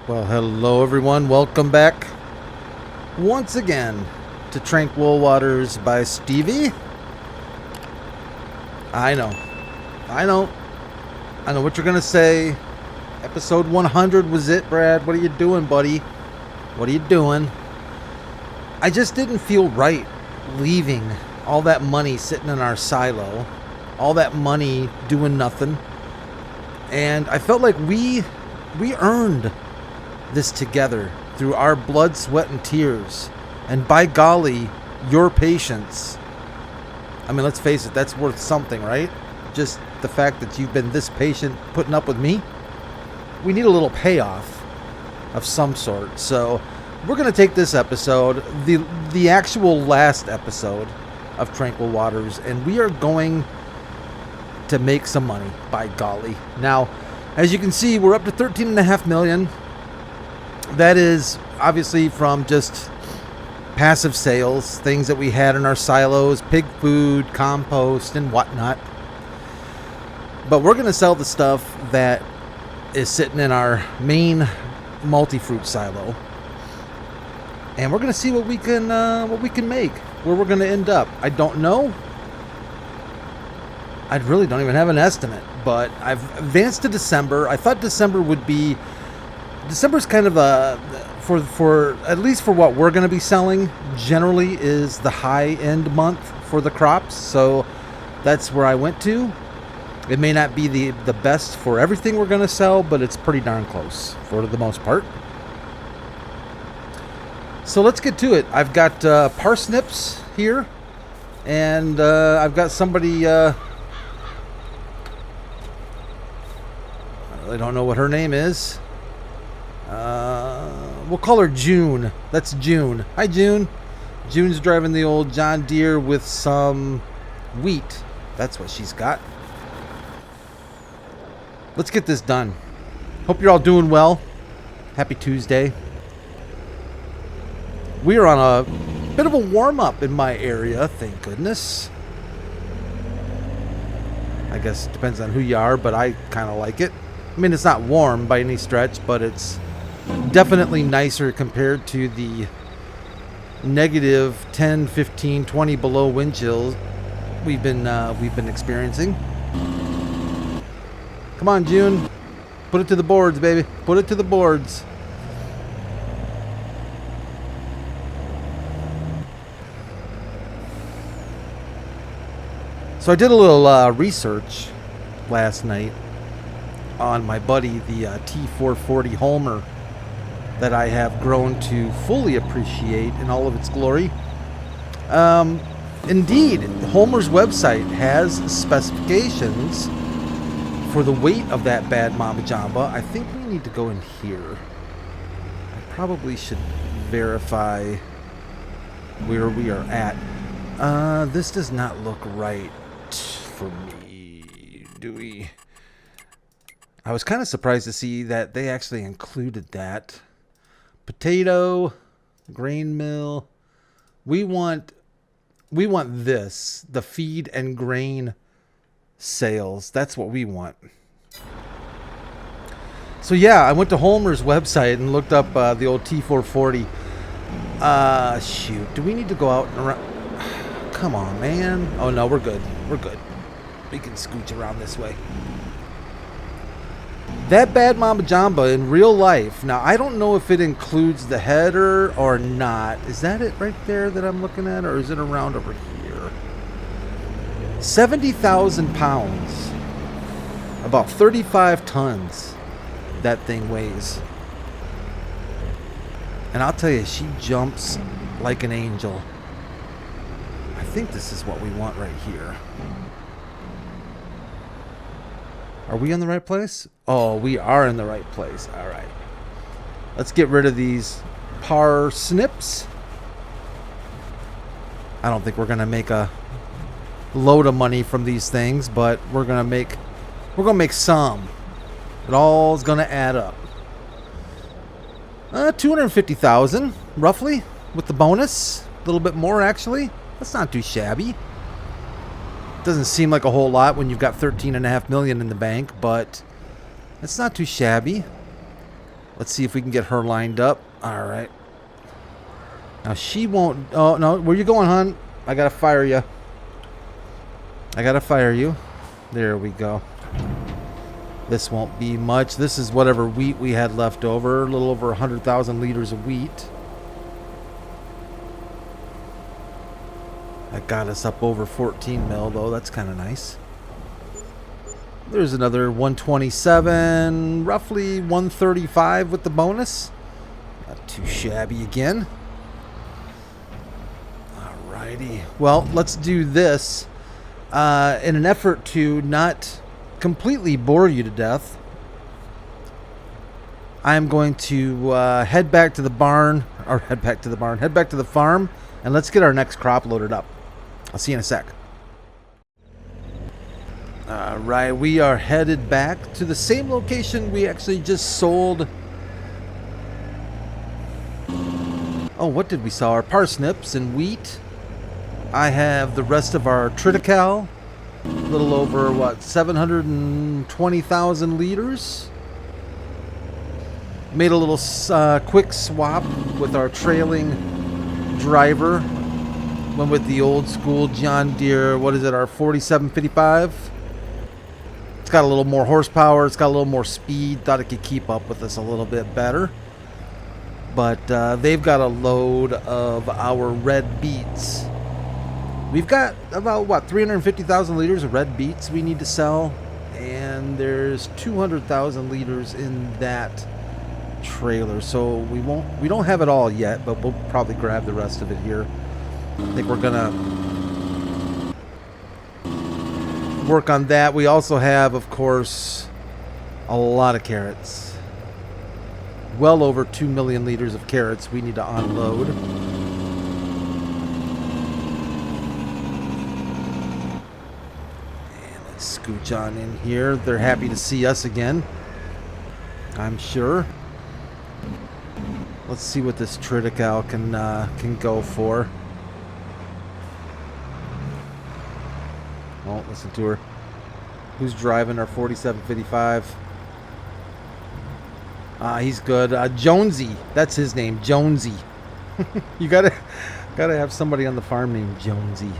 Well, hello everyone. Welcome back once again to Tranquil Waters by Stevie. I know what you're gonna say. Episode 100 was it, Brad? What are you doing, buddy? What are you doing? I just didn't feel right leaving all that money sitting in our silo, all that money doing nothing, and I felt like we earned this together through our blood, sweat, and tears, and by golly, your patience. I mean, let's face it, that's worth something, right? Just the fact that you've been this patient putting up with me. We need a little payoff of some sort. So we're going to take this episode, the actual last episode of Tranquil Waters, and we are going to make some money, by golly. Now, as you can see, we're up to 13.5 million. That is obviously from just passive sales, things that we had in our silos, pig food, compost, and whatnot. But we're going to sell the stuff that is sitting in our main multi-fruit silo, and we're going to see what we can make, where we're going to end up. I don't know. I really don't even have an estimate, but I've advanced to December. I thought December's kind of a, for at least for what we're going to be selling, generally is the high-end month for the crops, so that's where I went to. It may not be the best for everything we're going to sell, but it's pretty darn close for the most part. So let's get to it. I've got parsnips here, and I've got somebody, I really don't know what her name is. We'll call her June. That's June. Hi, June. June's driving the old John Deere with some wheat. That's what she's got. Let's get this done. Hope you're all doing well. Happy Tuesday. We are on a bit of a warm-up in my area, thank goodness. I guess it depends on who you are, but I kind of like it. I mean, it's not warm by any stretch, but it's definitely nicer compared to the negative 10, 15, 20 below wind chills we've been experiencing. Come on, June. Put it to the boards, baby. Put it to the boards. So I did a little research last night on my buddy, the T440 Homer, that I have grown to fully appreciate in all of its glory. Indeed, Homer's website has specifications for the weight of that bad Mamba Jamba. I think we need to go in here. I probably should verify where we are at. This does not look right for me, do we? I was kind of surprised to see that they actually included that. Potato, grain mill. We want this, the feed and grain sales. That's what we want. So yeah, I went to Homer's website and looked up the old T440. Shoot, do we need to go out and around? Come on, man. Oh no, we're good. We're good. We can scooch around this way. That bad Mamba Jamba in real life. Now, I don't know if it includes the header or not. Is that it right there that I'm looking at? Or is it around over here? 70,000 pounds. About 35 tons that thing weighs. And I'll tell you, she jumps like an angel. I think this is what we want right here. Are we in the right place? Oh, we are in the right place. All right. Let's get rid of these parsnips. I don't think we're going to make a load of money from these things, but we're going to make some. It all is going to add up. 250,000 roughly with the bonus. A little bit more actually. That's not too shabby. Doesn't seem like a whole lot when you've got 13.5 million in the bank, but it's not too shabby. Let's see if we can get her lined up. All right. Now she won't. Oh no, where you going, hon? I gotta fire you. I gotta fire you. There we go. This won't be much. This is whatever wheat we had left over. A little over 100,000 liters of wheat. That got us up over 14 mil, though. That's kind of nice. There's another 127, roughly 135 with the bonus. Not too shabby again. Alrighty. Well, let's do this. In an effort to not completely bore you to death, I'm going to head back to the barn, head back to the farm, and let's get our next crop loaded up. I'll see you in a sec. Alright, we are headed back to the same location we actually just sold. Oh, what did we sell? Our parsnips and wheat. I have the rest of our triticale. A little over, what, 720,000 liters. Made a little quick swap with our trailing driver. Went with the old school John Deere, what is it, our 4755. It's got a little more horsepower, it's got a little more speed. Thought it could keep up with us a little bit better. But they've got a load of our red beets. We've got about, what, 350,000 liters of red beets we need to sell. And there's 200,000 liters in that trailer. So we don't have it all yet, but we'll probably grab the rest of it here. I think we're gonna work on that. We also have, of course, a lot of carrots. Well over 2 million liters of carrots we need to unload. And let's scooch on in here. They're happy to see us again, I'm sure. Let's see what this triticale can go for. Oh, listen to her. Who's driving our 4755? He's good. Jonesy. That's his name, Jonesy. You gotta have somebody on the farm named Jonesy.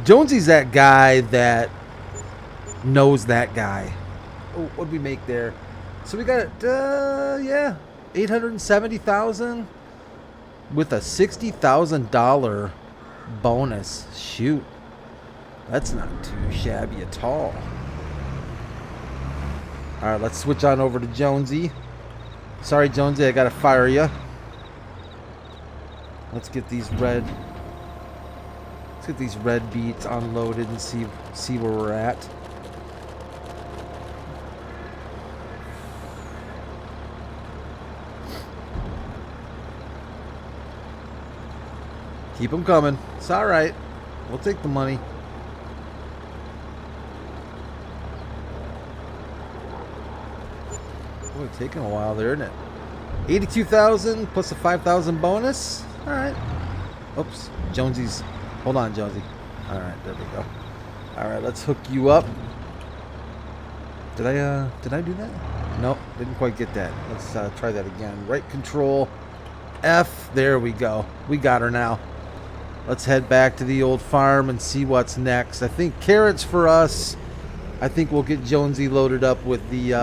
Jonesy's that guy that knows that guy. Oh, what'd we make there? So we got, yeah, 870,000 with a $60,000 bonus. Shoot. That's not too shabby at all. Alright, let's switch on over to Jonesy. Sorry, Jonesy, I gotta fire you. Let's get these red beets unloaded and see where we're at. Keep them coming. It's alright. We'll take the money. Boy, taking a while there, isn't it? 82,000 plus a 5,000 bonus. All right. Oops, Jonesy's. Hold on, Jonesy. All right, there we go. All right, let's hook you up. Did I do that? Nope, didn't quite get that. Let's try that again. Right control F. There we go. We got her now. Let's head back to the old farm and see what's next. I think carrots for us. I think we'll get Jonesy loaded up with the.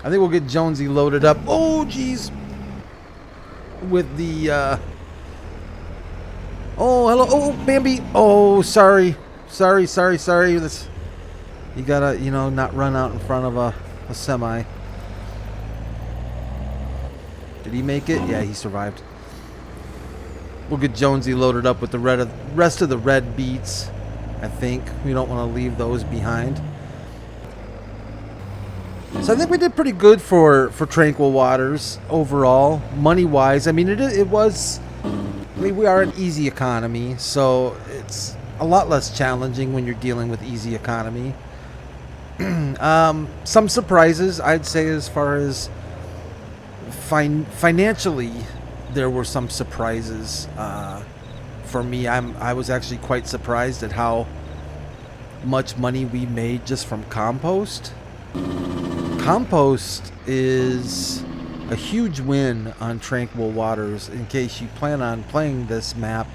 I think we'll get Jonesy loaded up. Oh, jeez. With the, oh, hello. Oh, Bambi. Oh, sorry. Sorry. This, you gotta, not run out in front of a semi. Did he make it? Yeah, he survived. We'll get Jonesy loaded up with the rest of the red beets, I think. We don't want to leave those behind. So I think we did pretty good for Tranquil Waters overall, money-wise. I mean, it was. I mean, we are an easy economy, so it's a lot less challenging when you're dealing with easy economy. Some surprises, I'd say, as far as financially, there were some surprises for me. I was actually quite surprised at how much money we made just from compost. compost is a huge win on Tranquil Waters. In case you plan on playing this map,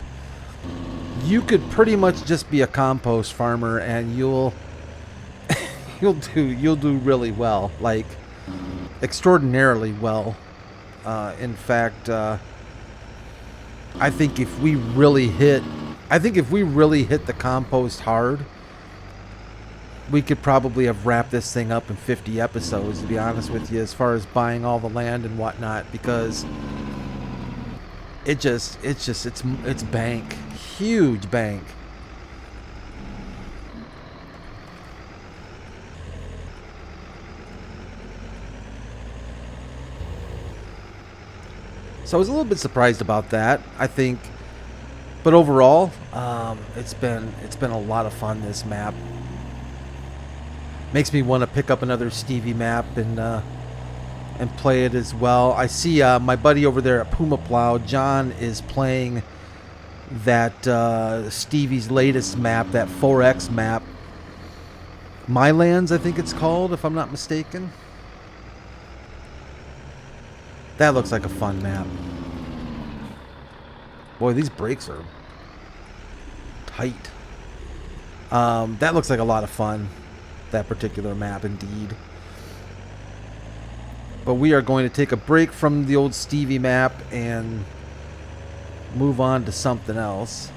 you could pretty much just be a compost farmer and you'll do really well, like extraordinarily well. In fact, I think if we really hit the compost hard, we could probably have wrapped this thing up in 50 episodes, to be honest with you, as far as buying all the land and whatnot, because it's bank, huge bank. So I was a little bit surprised about that, I think, but overall, it's been a lot of fun, this map. Makes me want to pick up another Stevie map and play it as well. I see my buddy over there at Puma Plow, John, is playing that Stevie's latest map, that 4X map. My Lands, I think it's called, if I'm not mistaken. That looks like a fun map. Boy, these brakes are tight. That looks like a lot of fun, that particular map, indeed. But we are going to take a break from the old Stevie map and move on to something else.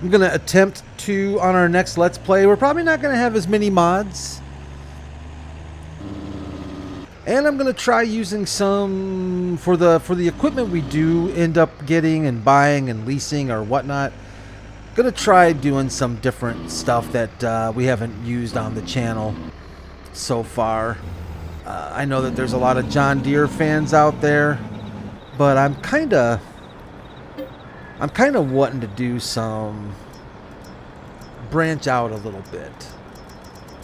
I'm going to attempt to, on our next Let's Play, we're probably not going to have as many mods. And I'm going to try using some, for the equipment we do end up getting and buying and leasing or whatnot, going to try doing some different stuff that we haven't used on the channel so far. I know that there's a lot of John Deere fans out there, but I'm kind of wanting to do some branch out a little bit.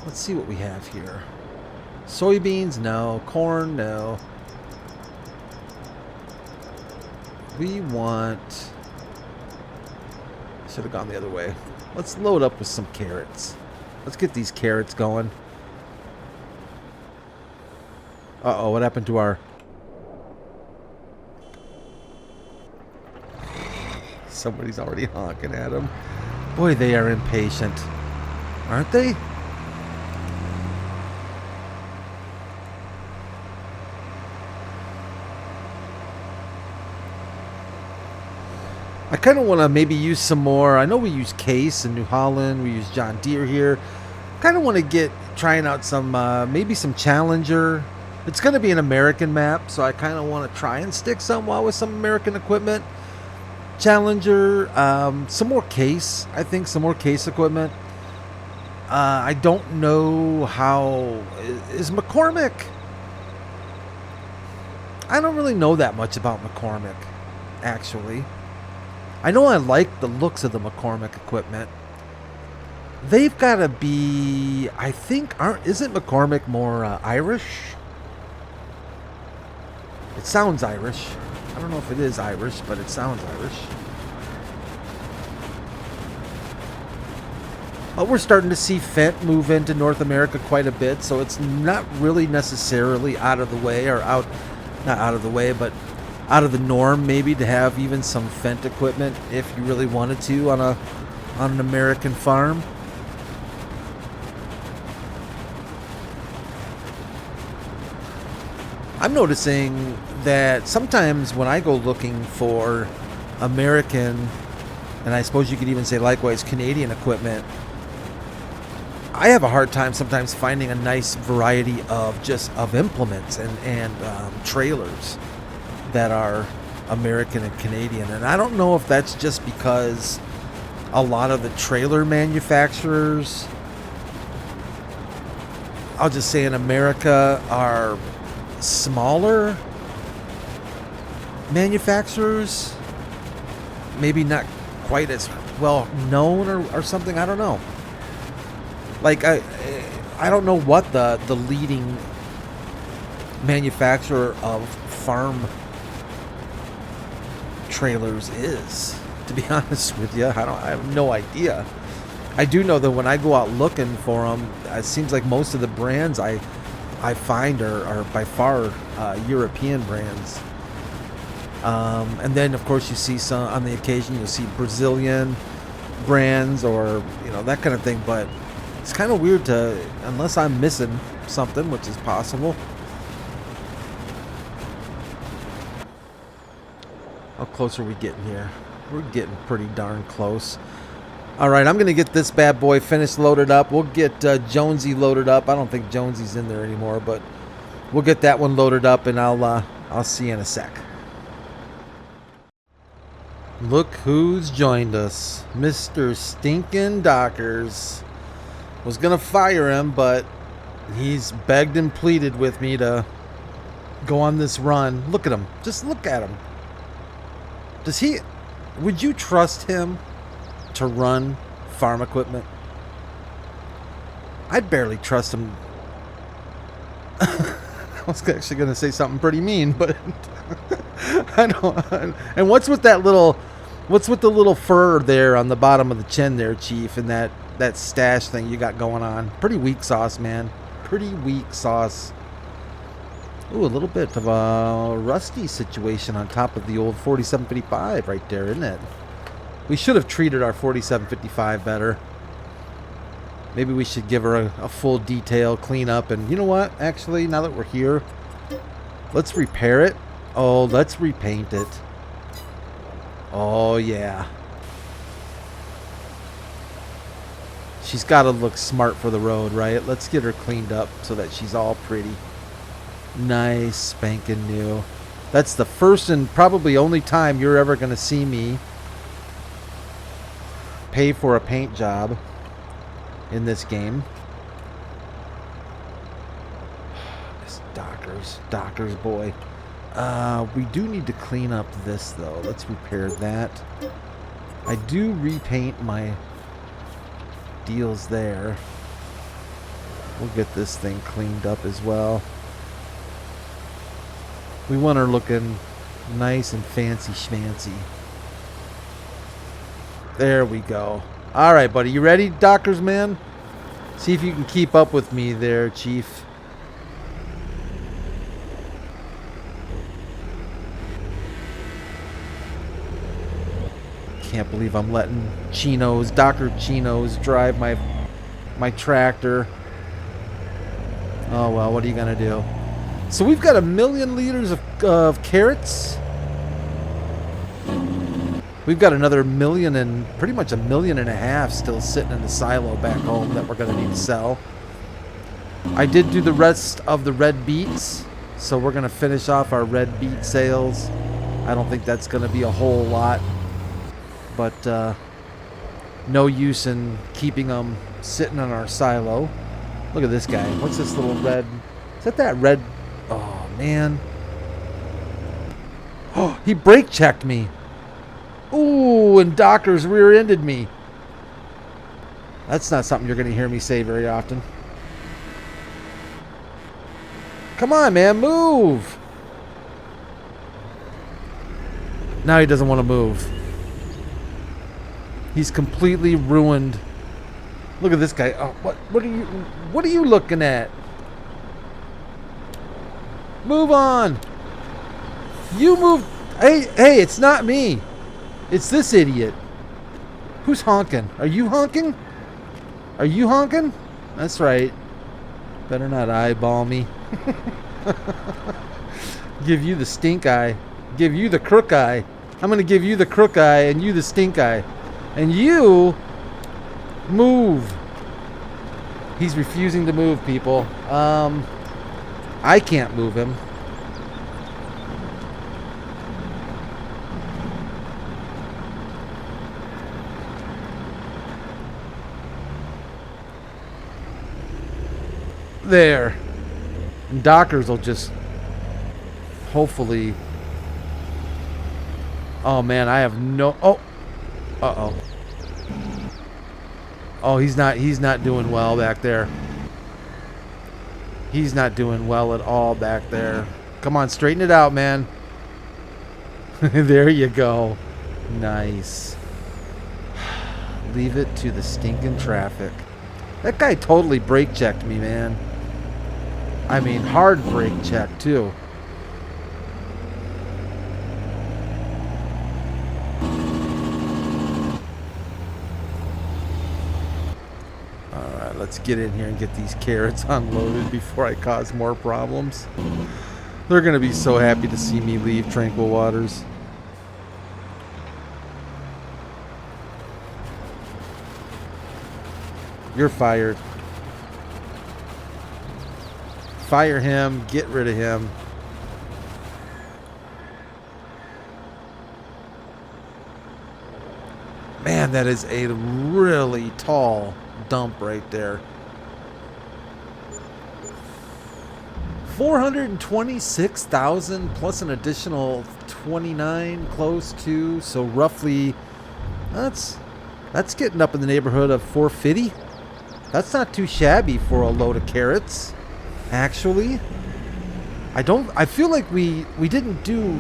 Let's see what we have here. Soybeans, no. Corn, no. We want... Should have gone the other way. Let's load up with some carrots. Let's get these carrots going. Uh-oh, what happened to our... Somebody's already honking at them. Boy, they are impatient. Aren't they? I kind of want to maybe use some more. I know we use Case in New Holland. We use John Deere here. Kind of want to get trying out some, maybe some Challenger. It's going to be an American map, so I kind of want to try and stick somewhat with some American equipment. Challenger, some more Case. I think some more Case equipment. I don't know how... Is McCormick... I don't really know that much about McCormick, actually. I know I like the looks of the McCormick equipment. They've got to be... I think... Isn't McCormick more Irish? It sounds Irish. I don't know if it is Irish, but it sounds Irish. But we're starting to see Fendt move into North America quite a bit, so it's not really necessarily out of the way, or not out of the way, but out of the norm maybe to have even some Fendt equipment if you really wanted to on an American farm. I'm noticing that sometimes when I go looking for American, and I suppose you could even say likewise Canadian equipment, I have a hard time sometimes finding a nice variety of implements and trailers that are American and Canadian. And I don't know if that's just because a lot of the trailer manufacturers, I'll just say in America, are smaller manufacturers, maybe not quite as well known or something. I don't know. Like I don't know what the leading manufacturer of farm trailers is. To be honest with you, I have no idea. I do know that when I go out looking for them, it seems like most of the brands I find are by far European brands. And then of course you see some, on the occasion you'll see Brazilian brands or that kind of thing, but it's kind of weird to, unless I'm missing something, which is possible. How close are we getting here? We're getting pretty darn close. All right, I'm gonna get this bad boy finished, loaded up. We'll get Jonesy loaded up. I don't think Jonesy's in there anymore, but we'll get that one loaded up, and I'll see you in a sec. Look who's joined us, Mr. Stinkin' Dockers. Was gonna fire him, but he's begged and pleaded with me to go on this run. Look at him. Just look at him. Would you trust him to run farm equipment? I barely trust him. I was actually going to say something pretty mean, but I don't. And what's with the little fur there on the bottom of the chin there, Chief, and that stash thing you got going on? Pretty weak sauce, man. Pretty weak sauce. Ooh, a little bit of a rusty situation on top of the old 4755 right there, isn't it? We should have treated our 4755 better. Maybe we should give her a full detail cleanup. And you know what? Actually, now that we're here, let's repair it. Oh, let's repaint it. Oh, yeah. She's got to look smart for the road, right? Let's get her cleaned up so that she's all pretty. Nice, spanking new. That's the first and probably only time you're ever going to see me pay for a paint job in this game. This Dockers boy. We do need to clean up this though. Let's repair that. I do repaint my deals there. We'll get this thing cleaned up as well. We want her looking nice and fancy schmancy. There we go. All right, buddy. You ready, Dockers, man? See if you can keep up with me there, Chief. Can't believe I'm letting Docker Chinos drive my tractor. Oh, well, what are you going to do? So we've got 1 million liters of carrots. We've got another million and pretty much 1.5 million still sitting in the silo back home that we're going to need to sell. I did do the rest of the red beets, so we're going to finish off our red beet sales. I don't think that's going to be a whole lot, but no use in keeping them sitting on our silo. Look at this guy. What's this little red? Is that red? Oh, man. Oh, he brake checked me. Ooh, and Dockers rear-ended me. That's not something you're going to hear me say very often. Come on, man, move. Now he doesn't want to move. He's completely ruined. Look at this guy. Oh, what are you looking at? Move on. You move. Hey, it's not me. It's this idiot. Who's honking? Are you honking? Are you honking? That's right. Better not eyeball me. Give you the stink eye. Give you the crook eye. I'm going to give you the crook eye and you the stink eye. And you move. He's refusing to move, people. I can't move him. There. And Dockers will just hopefully. Oh man, I have no. Oh. Uh-oh. Oh, he's not doing well back there. He's not doing well at all back there. Come on, straighten it out, man. There you go. Nice. Leave it to the stinking traffic. That guy totally brake checked me, man. I mean, hard brake check, too. Alright, let's get in here and get these carrots unloaded before I cause more problems. They're going to be so happy to see me leave Tranquil Waters. You're fired. Fire him. Get rid of him. Man, that is a really tall dump right there. 426,000 plus an additional 29 close to, so roughly that's getting up in the neighborhood of 450. That's not too shabby for a load of carrots, actually. I feel like we didn't do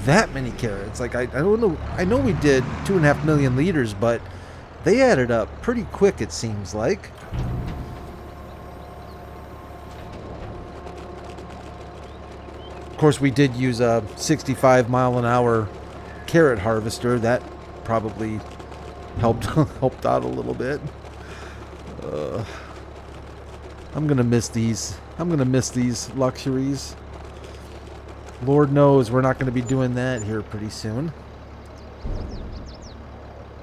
that many carrots. Like I don't know. I know we did 2.5 million liters, but they added up pretty quick, it seems like. Of course, we did use a 65-mile-an-hour carrot harvester. That probably helped out a little bit. I'm gonna miss these. I'm gonna miss these luxuries. Lord knows we're not gonna be doing that here pretty soon.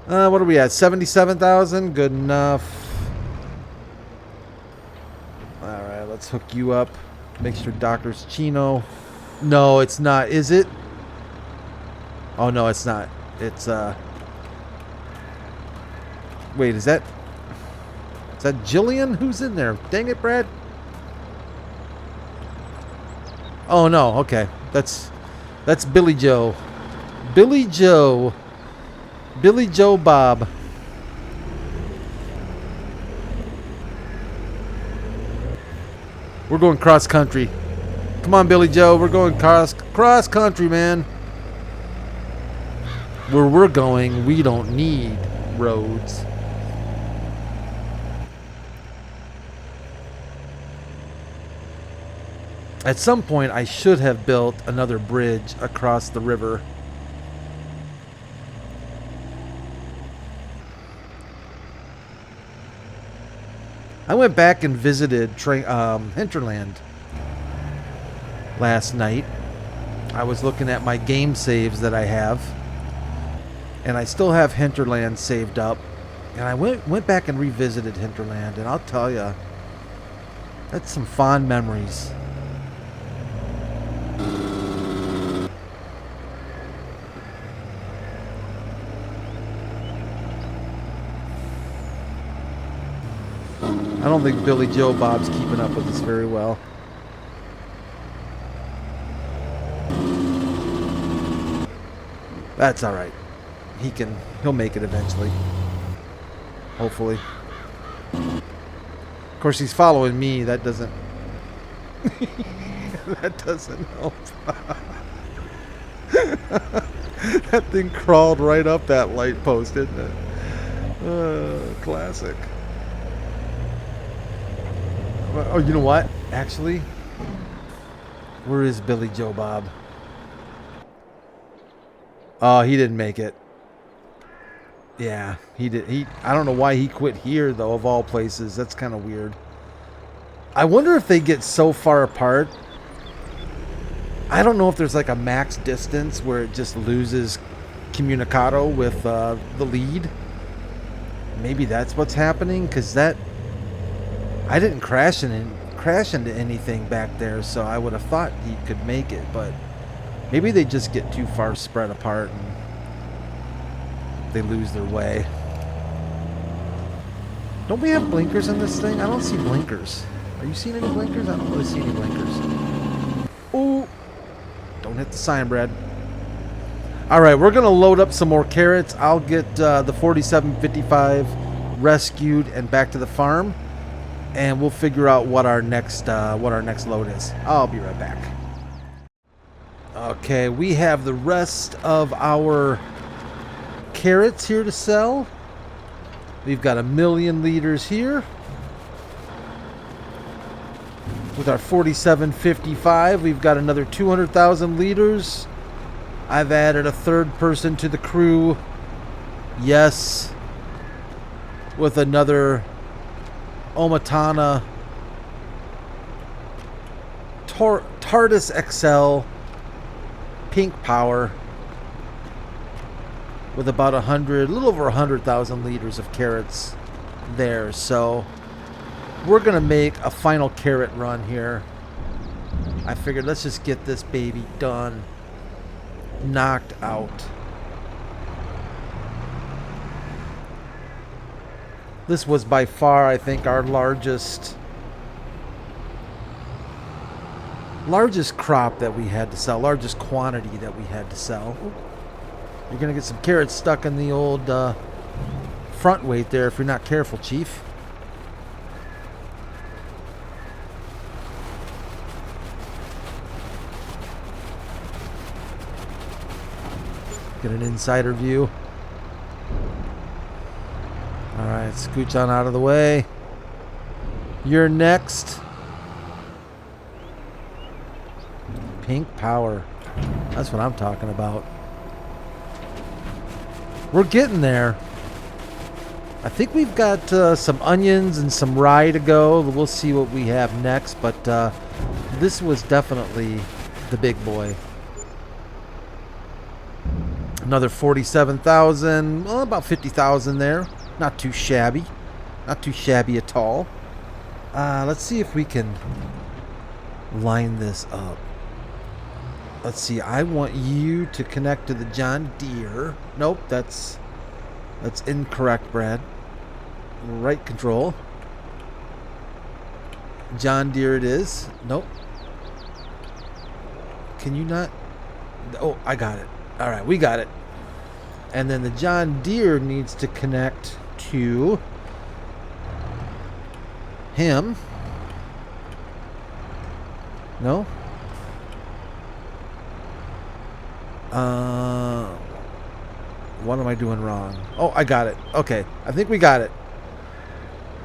What are we at? 77,000. Good enough. All right, let's hook you up. Make sure Doctor's Chino. No, it's not. Is it? Oh no, it's not. It's Wait, is that Jillian? Who's in there? Dang it, Brad. Oh no, okay. That's Billy Joe. Billy Joe Bob. We're going cross country. Come on, Billy Joe. We're going cross country, man. Where we're going, we don't need roads. At some point, I should have built another bridge across the river. I went back and visited Hinterland last night. I was looking at my game saves that I have, and I still have Hinterland saved up. And I went back and revisited Hinterland, and I'll tell you, that's some fond memories. I don't think Billy Joe Bob's keeping up with us very well. That's all right. He'll make it eventually. Hopefully. Of course, he's following me. That doesn't help. That thing crawled right up that light post, didn't it? Classic. Oh, you know what? Actually, where is Billy Joe Bob? Oh, he didn't make it. Yeah, he did. I don't know why he quit here, though, of all places. That's kind of weird. I wonder if they get so far apart. I don't know if there's like a max distance where it just loses communicado with the lead. Maybe that's what's happening, because I didn't crash into anything back there, so I would have thought he could make it, but maybe they just get too far spread apart and they lose their way. Don't we have blinkers in this thing? I don't see blinkers. Are you seeing any blinkers? I don't really see any blinkers. Ooh! Don't hit the sign, Brad. Alright, we're going to load up some more carrots. I'll get the 4755 rescued and back to the farm. And we'll figure out what our next load is. I'll be right back. Okay, we have the rest of our carrots here to sell. We've got 1,000,000 liters here with our 4755. We've got another 200,000 liters. I've added a third person to the crew. Yes, with another Omatana TARDIS XL pink power with about a little over 100,000 liters of carats there. So we're gonna make a final carat run here. I figured let's just get this baby done, knocked out. This was by far, I think, our largest crop that we had to sell, largest quantity that we had to sell. You're gonna get some carrots stuck in the old front weight there if you're not careful, Chief. Get an insider view. Alright, scooch on out of the way. You're next. Pink power. That's what I'm talking about. We're getting there. I think we've got some onions and some rye to go. We'll see what we have next, but this was definitely the big boy. Another 47,000, well, about 50,000 there. Not too shabby. Not too shabby at all. Let's see if we can line this up. Let's see. I want you to connect to the John Deere. Nope, that's incorrect, Brad. Right control. John Deere it is. Nope. Can you not? Oh, I got it. All right, we got it. And then the John Deere needs to connect to him. No? What am I doing wrong? Oh, I got it. Okay, I think we got it.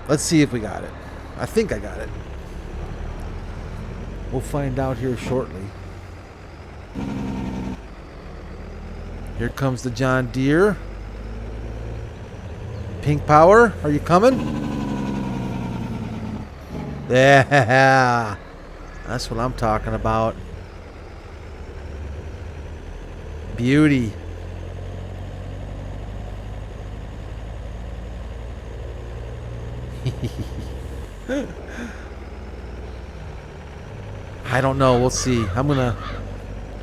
Let's see if we got it. I think I got it. We'll find out here shortly. Here comes the John Deere. Pink power, are you coming? Yeah, that's what I'm talking about. Beauty. I don't know. We'll see.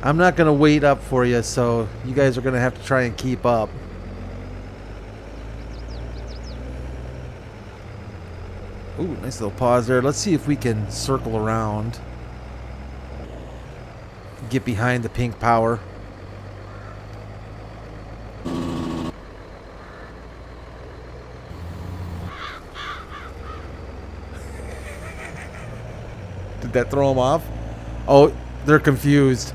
I'm not gonna wait up for you, so you guys are gonna have to try and keep up. Ooh, nice little pause there. Let's see if we can circle around. Get behind the pink power. Did that throw them off? Oh, they're confused.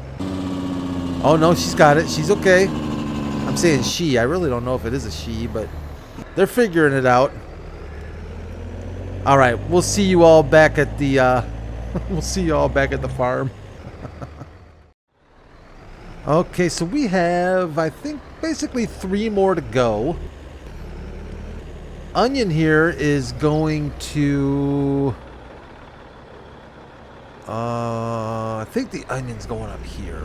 Oh no, she's got it. She's okay. I'm saying she. I really don't know if it is a she, but they're figuring it out. All right, we'll see you all back at the we'll see you all back at the farm. Okay, so we have, I think, basically 3 more to go. Onion here is going to I think the onion's going up here.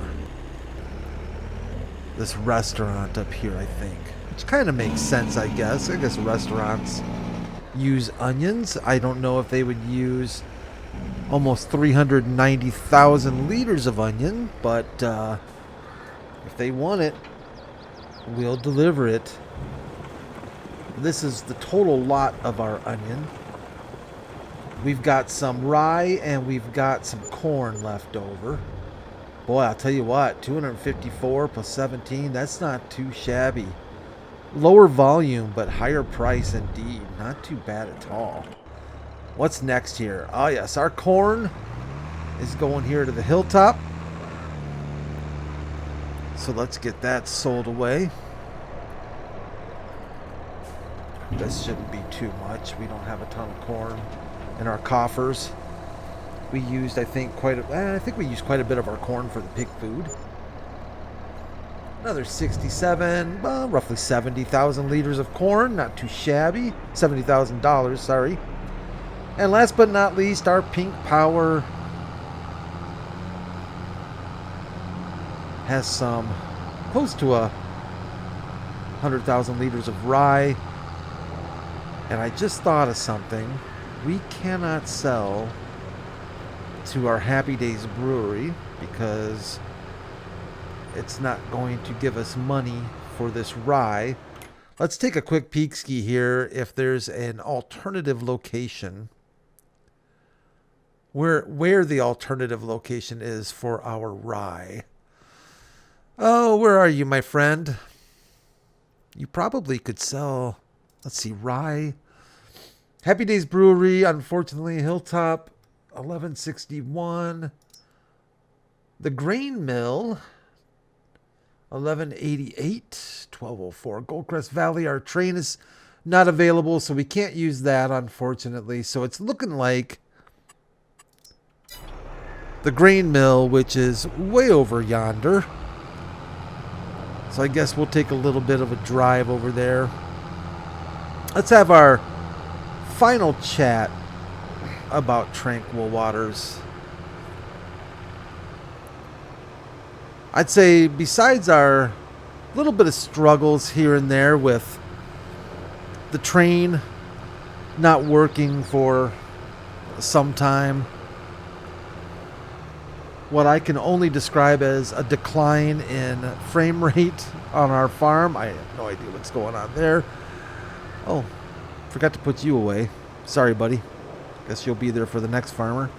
This restaurant up here, I think. Which kind of makes sense, I guess. I guess restaurants use onions. I don't know if they would use almost 390,000 liters of onion, but if they want it, we'll deliver it. This is the total lot of our onion. We've got some rye and we've got some corn left over. Boy, I'll tell you what, 254 plus 17, that's not too shabby. Lower volume, but higher price indeed. Not too bad at all. What's next here? Oh yes, our corn is going here to the hilltop. So let's get that sold away. This shouldn't be too much. We don't have a ton of corn in our coffers. We used, I think, I think we used quite a bit of our corn for the pig food. Another 67, well, roughly 70,000 liters of corn. Not too shabby. $70,000, sorry. And last but not least, our Pink Power has some close to 100,000 liters of rye. And I just thought of something. We cannot sell to our Happy Days brewery because it's not going to give us money for this rye. Let's take a quick peek ski here if there's an alternative location. Where the alternative location is for our rye. Oh, where are you, my friend? You probably could sell, let's see, rye. Happy Days Brewery, unfortunately, Hilltop, 1161. The Grain Mill, 1188, 1204. Goldcrest Valley, our train is not available, so we can't use that, unfortunately. So it's looking like the Grain Mill, which is way over yonder. So I guess we'll take a little bit of a drive over there. Let's have our final chat about Tranquil Waters. I'd say besides our little bit of struggles here and there with the train not working for some time, what I can only describe as a decline in frame rate on our farm. I have no idea what's going on there. Oh, forgot to put you away. Sorry, buddy. Guess you'll be there for the next farmer.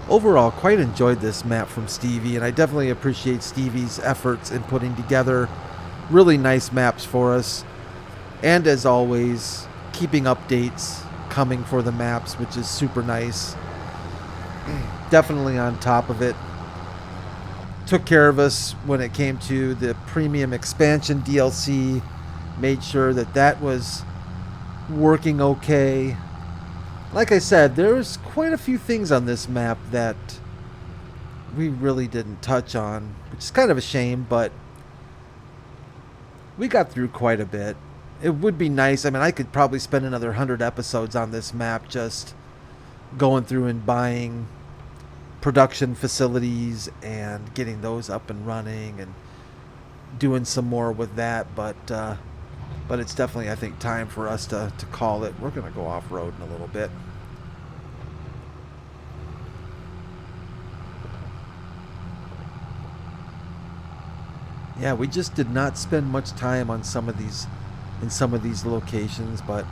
Overall, quite enjoyed this map from Stevie, and I definitely appreciate Stevie's efforts in putting together really nice maps for us. And as always, keeping updates coming for the maps, which is super nice. Definitely on top of it. Took care of us when it came to the premium expansion DLC. Made sure that that was working okay. Like I said, there's quite a few things on this map that we really didn't touch on, which is kind of a shame, but we got through quite a bit. It would be nice. I mean, I could probably spend another 100 episodes on this map just going through and buying production facilities and getting those up and running and doing some more with that, but it's definitely, I think, time for us to call it. We're going to go off-road in a little bit. Yeah, we just did not spend much time on some of these locations, but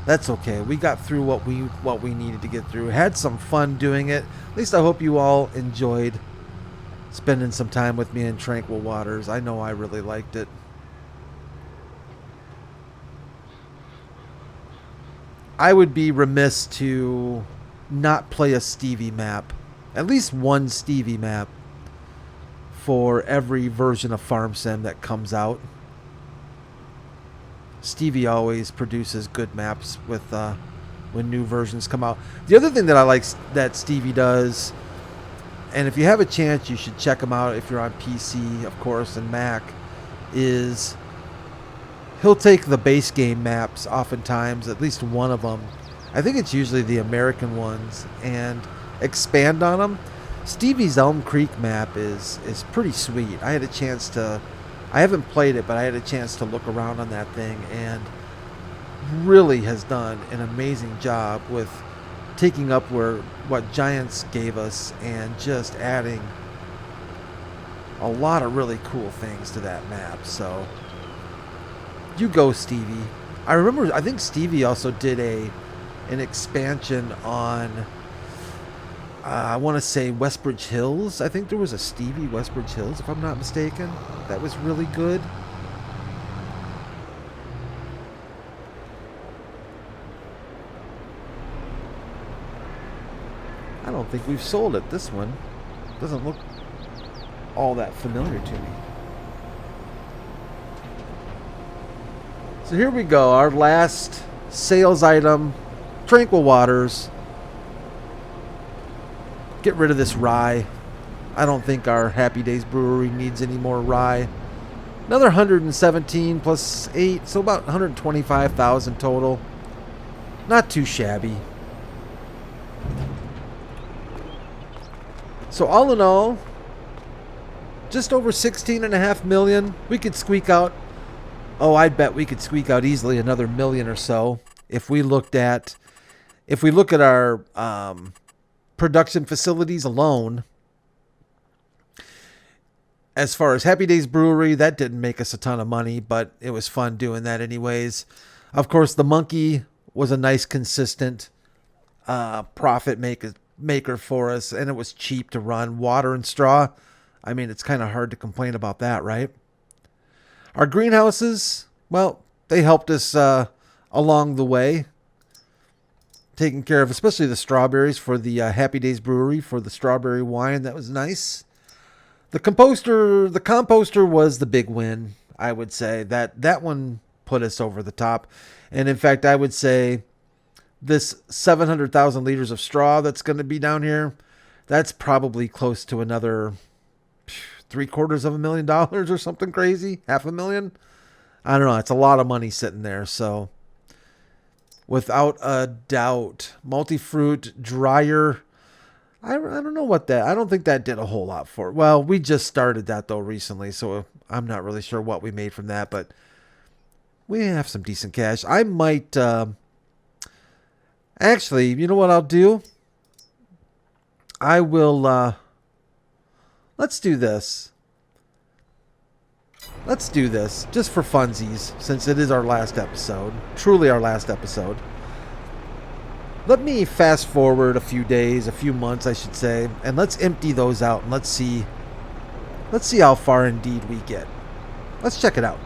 that's okay. We got through what we needed to get through. Had some fun doing it. At least I hope you all enjoyed spending some time with me in Tranquil Waters. I know I really liked it. I would be remiss to not play a Stevie map. At least one Stevie map for every version of Farm Sim that comes out. Stevie always produces good maps with when new versions come out. The other thing that I like that Stevie does, and if you have a chance, you should check him out if you're on PC, of course, and Mac, is he'll take the base game maps oftentimes, at least one of them. I think it's usually the American ones, and expand on them. Stevie's Elm Creek map is pretty sweet. I had a chance to... I haven't played it, but I had a chance to look around on that thing, and really has done an amazing job with taking up what Giants gave us and just adding a lot of really cool things to that map. So you go, Stevie. I think Stevie also did an expansion on I want to say Westbridge Hills. I think there was a Stevie Westbridge Hills, if I'm not mistaken. That was really good. I don't think we've sold it. This one doesn't look all that familiar to me. So here we go. Our last sales item, Tranquil Waters. Get rid of this rye. I don't think our Happy Days Brewery needs any more rye. Another 117 plus 8, so about 125,000 total. Not too shabby. So all in all, just over 16.5 million. We could squeak out, oh, I bet we could squeak out easily another million or so if we look at our production facilities alone. As far as Happy Days Brewery, that didn't make us a ton of money, but it was fun doing that anyways. Of course, the Monkey was a nice, consistent profit maker for us, and it was cheap to run. Water and straw, I mean, it's kind of hard to complain about that, right? Our greenhouses, well, they helped us along the way, taking care of especially the strawberries for the Happy Days Brewery, for the strawberry wine. That was nice. The composter was the big win, I would say. That one put us over the top. And in fact, I would say this 700,000 liters of straw that's going to be down here, that's probably close to another $750,000 or something crazy. $500,000. I don't know. It's a lot of money sitting there. So without a doubt, multi-fruit dryer, I don't know what that, I don't think that did a whole lot for it. Well, we just started that though recently, so I'm not really sure what we made from that, but we have some decent cash. I might, actually, you know what I'll do? I will, let's do this. Let's do this just for funsies, since it is our last episode, truly our last episode. Let me fast forward a few days, a few months, I should say, and let's empty those out and let's see how far indeed we get. Let's check it out.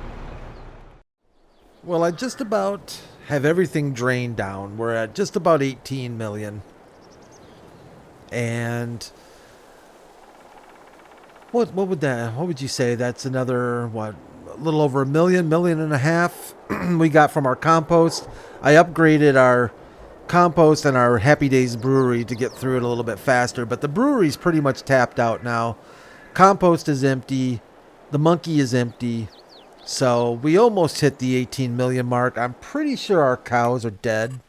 Well, I just about have everything drained down. We're at just about 18 million. And what would you say? That's another, a little over a million and a half we got from our compost. I upgraded our compost and our Happy Days Brewery to get through it a little bit faster, but the brewery's pretty much tapped out now. Compost is empty, the Monkey is empty, so we almost hit the 18 million mark. I'm pretty sure our cows are dead.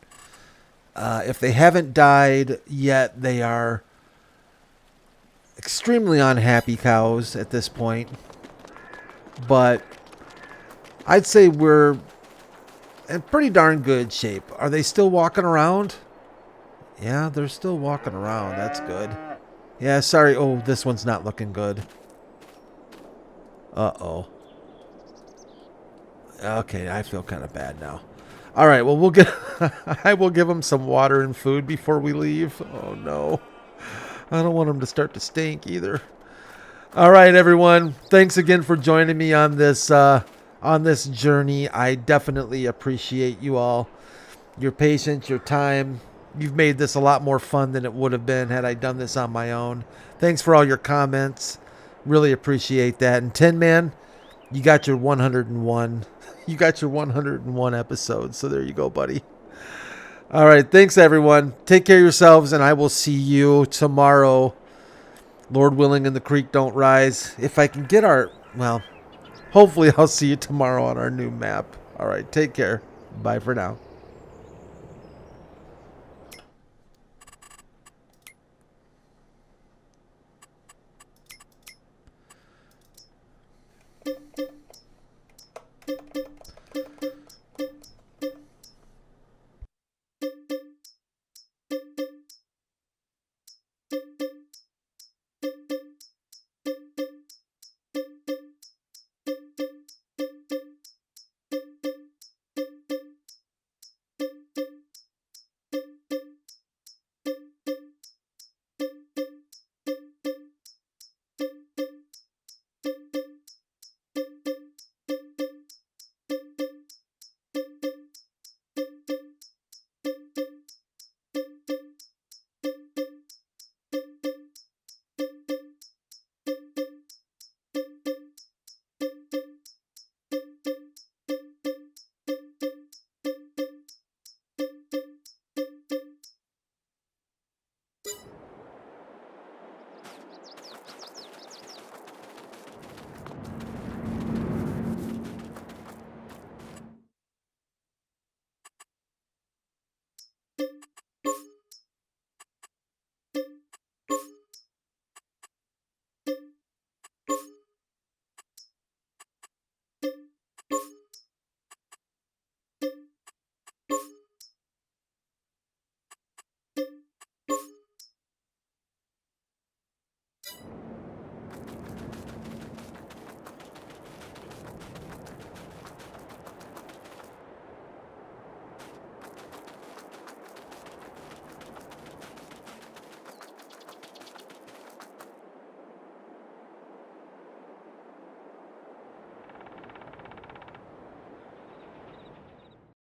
If they haven't died yet, they are extremely unhappy cows at this point, but I'd say we're in pretty darn good shape. Are they still walking around? Yeah, they're still walking around. That's good. Yeah, sorry. Oh, this one's not looking good. Uh-oh. Okay, I feel kind of bad now. All right, well, I will give them some water and food before we leave. Oh, no. I don't want them to start to stink either. All right, everyone. Thanks again for joining me on this journey. I definitely appreciate you all, your patience, your time. You've made this a lot more fun than it would have been had I done this on my own. Thanks for all your comments. Really appreciate that. And Tin Man, you got your 101. You got your 101 episodes. So there you go, buddy. All right. Thanks, everyone. Take care of yourselves, and I will see you tomorrow. Lord willing, and the creek don't rise. If I can get hopefully I'll see you tomorrow on our new map. All right. Take care. Bye for now.